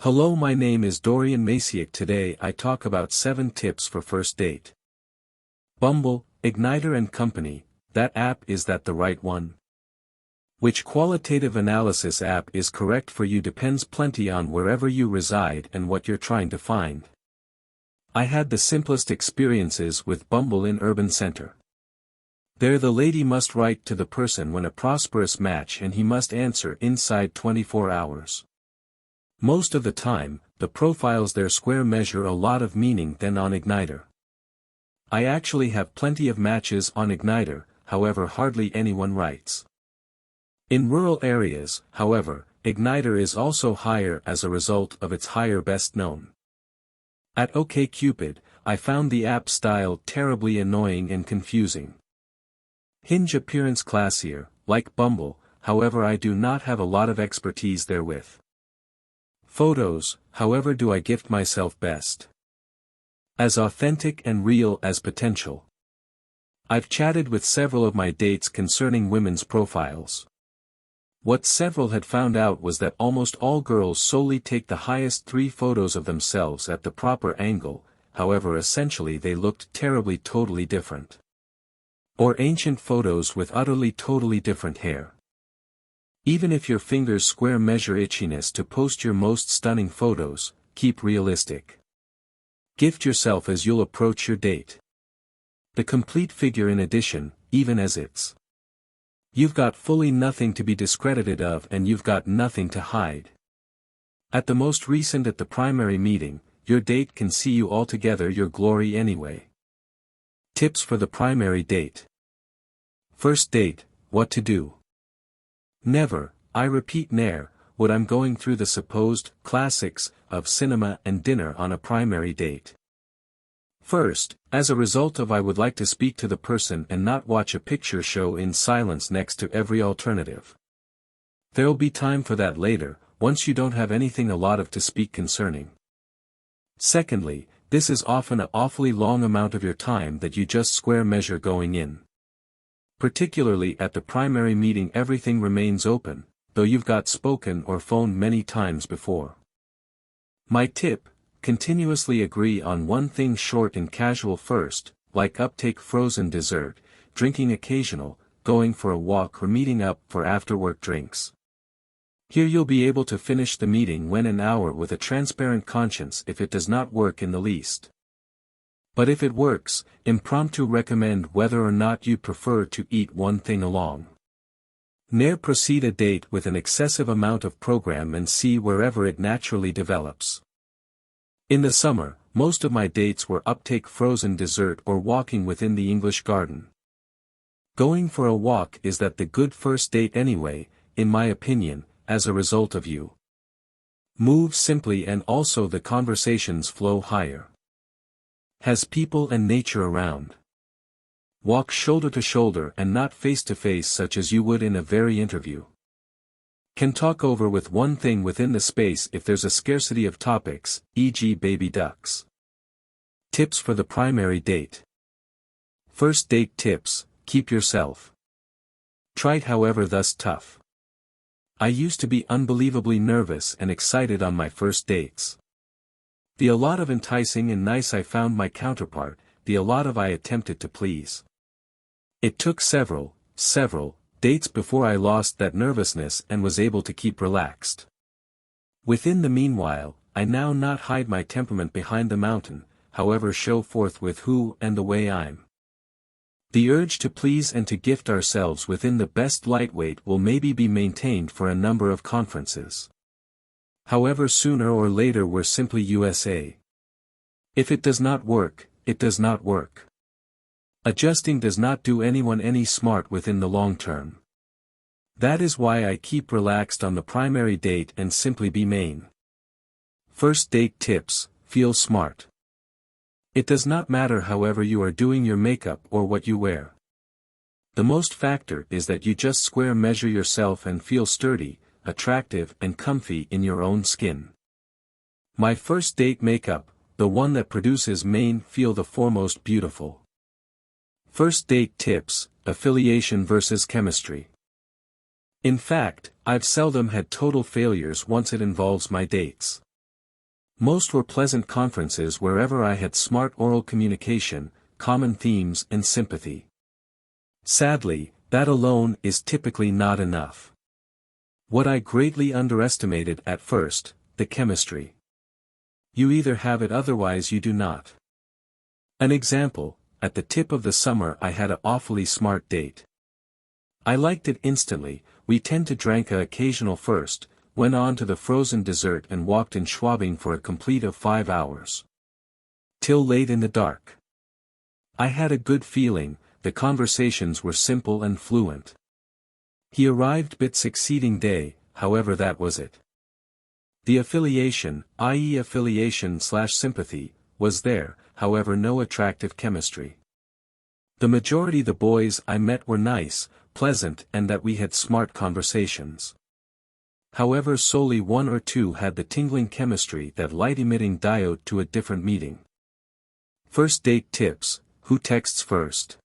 Hello, my name is Dorian Maciuk. Today I talk about 7 tips for first date. Bumble, Igniter and Company, that app, is that the right one? Which qualitative analysis app is correct for you depends plenty on wherever you reside and what you're trying to find. I had the simplest experiences with Bumble in Urban Center. There the lady must write to the person when a prosperous match and he must answer inside 24 hours. Most of the time, the profiles there square measure a lot of meaning than on Igniter. I actually have plenty of matches on Igniter, however hardly anyone writes. In rural areas, however, Igniter is also higher as a result of its higher best known. At OkCupid, I found the app style terribly annoying and confusing. Hinge appearance classier, like Bumble, however I do not have a lot of expertise therewith. Photos, however, do I gift myself best. As authentic and real as potential. I've chatted with several of my dates concerning women's profiles. What several had found out was that almost all girls solely take the highest 3 photos of themselves at the proper angle, however essentially they looked terribly totally different. Or ancient photos with utterly totally different hair. Even if your fingers square measure itchiness to post your most stunning photos, keep realistic. Gift yourself as you'll approach your date. The complete figure in addition, even as it's. You've got fully nothing to be discredited of and you've got nothing to hide. At the most recent at the primary meeting, your date can see you altogether your glory anyway. Tips for the primary date. First date, what to do. Never, I repeat ne'er, would I'm going through the supposed classics of cinema and dinner on a primary date. First, as a result of I would like to speak to the person and not watch a picture show in silence next to every alternative. There'll be time for that later, once you don't have anything a lot of to speak concerning. Secondly, this is often an awfully long amount of your time that you just square measure going in. Particularly at the primary meeting everything remains open, though you've got spoken or phoned many times before. My tip, continuously agree on one thing short and casual first, like uptake frozen dessert, drinking occasional, going for a walk or meeting up for after-work drinks. Here you'll be able to finish the meeting when an hour with a transparent conscience if it does not work in the least. But if it works, impromptu recommend whether or not you prefer to eat one thing along. Ne'er proceed a date with an excessive amount of program and see wherever it naturally develops. In the summer, most of my dates were uptake frozen dessert or walking within the English garden. Going for a walk is that the good first date anyway, in my opinion, as a result of you. Move simply and also the conversations flow higher. Has people and nature around. Walk shoulder to shoulder and not face to face such as you would in a very interview. Can talk over with one thing within the space if there's a scarcity of topics, e.g. baby ducks. Tips for the primary date. First date tips, keep yourself. Trite however thus tough. I used to be unbelievably nervous and excited on my first dates. The a lot of enticing and nice I found my counterpart, the a lot of I attempted to please. It took several dates before I lost that nervousness and was able to keep relaxed. Within the meanwhile, I now not hide my temperament behind the mountain, however show forth with who and the way I'm. The urge to please and to gift ourselves within the best lightweight will maybe be maintained for a number of conferences. However sooner or later we're simply USA. If it does not work, it does not work. Adjusting does not do anyone any smart within the long term. That is why I keep relaxed on the primary date and simply be main. First date tips, feel smart. It does not matter however you are doing your makeup or what you wear. The most factor is that you just square measure yourself and feel sturdy, attractive and comfy in your own skin. My first date makeup, the one that produces main feel the foremost beautiful. First date tips, affiliation versus chemistry. In fact, I've seldom had total failures once it involves my dates. Most were pleasant conferences wherever I had smart oral communication, common themes and sympathy. Sadly, that alone is typically not enough. What I greatly underestimated at first, the chemistry. You either have it, otherwise you do not. An example, at the tip of the summer I had a awfully smart date. I liked it instantly. We tend to drank a occasional first, went on to the frozen dessert and walked in Schwabing for a complete of 5 hours. Till late in the dark. I had a good feeling, the conversations were simple and fluent. He arrived bit succeeding day, however that was it. The affiliation, i.e. affiliation/sympathy, was there, however no attractive chemistry. The majority the boys I met were nice, pleasant and that we had smart conversations. However solely one or two had the tingling chemistry that light-emitting diode to a different meeting. First date tips: who texts first?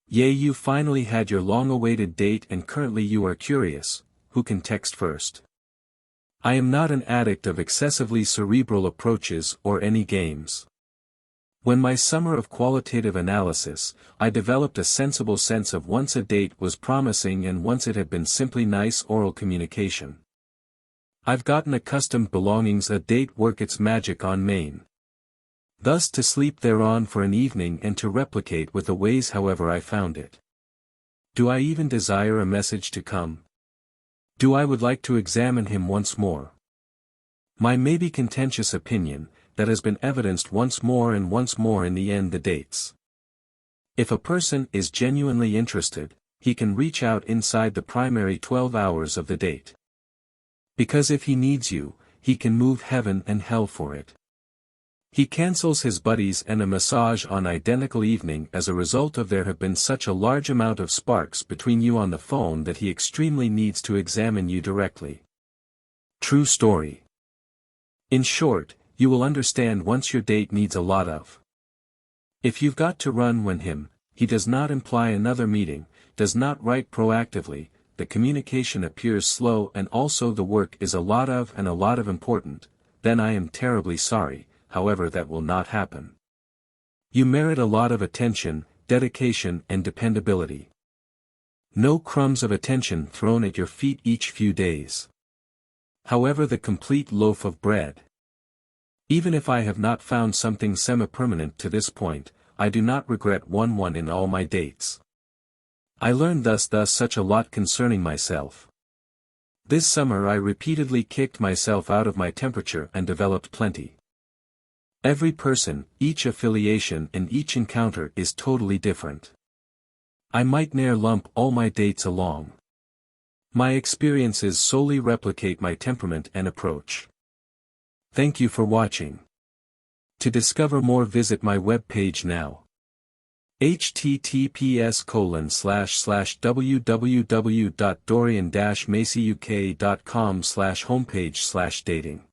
Yay, you finally had your long-awaited date and currently you are curious, who can text first? I am not an addict of excessively cerebral approaches or any games. When my summer of qualitative analysis, I developed a sensible sense of once a date was promising and once it had been simply nice oral communication. I've gotten accustomed belongings a date work its magic on Maine. Thus to sleep thereon for an evening and to replicate with the ways however I found it. Do I even desire a message to come? Do I would like to examine him once more? My maybe contentious opinion, that has been evidenced once more and once more in the end the dates. If a person is genuinely interested, he can reach out inside the primary 12 hours of the date. Because if he needs you, he can move heaven and hell for it. He cancels his buddies and a massage on identical evening as a result of there have been such a large amount of sparks between you on the phone that he extremely needs to examine you directly. True story. In short, you will understand once your date needs a lot of. If you've got to run when he does not imply another meeting, does not write proactively, the communication appears slow and also the work is a lot of important, then I am terribly sorry, however that will not happen. You merit a lot of attention, dedication and dependability. No crumbs of attention thrown at your feet each few days. However the complete loaf of bread. Even if I have not found something semi-permanent to this point, I do not regret one in all my dates. I learned thus such a lot concerning myself. This summer I repeatedly kicked myself out of my temperature and developed plenty. Every person, each affiliation and each encounter is totally different. I might ne'er lump all my dates along. My experiences solely replicate my temperament and approach. Thank you for watching. To discover more visit my webpage now. https://www.dorian-maciuk.com/homepage/dating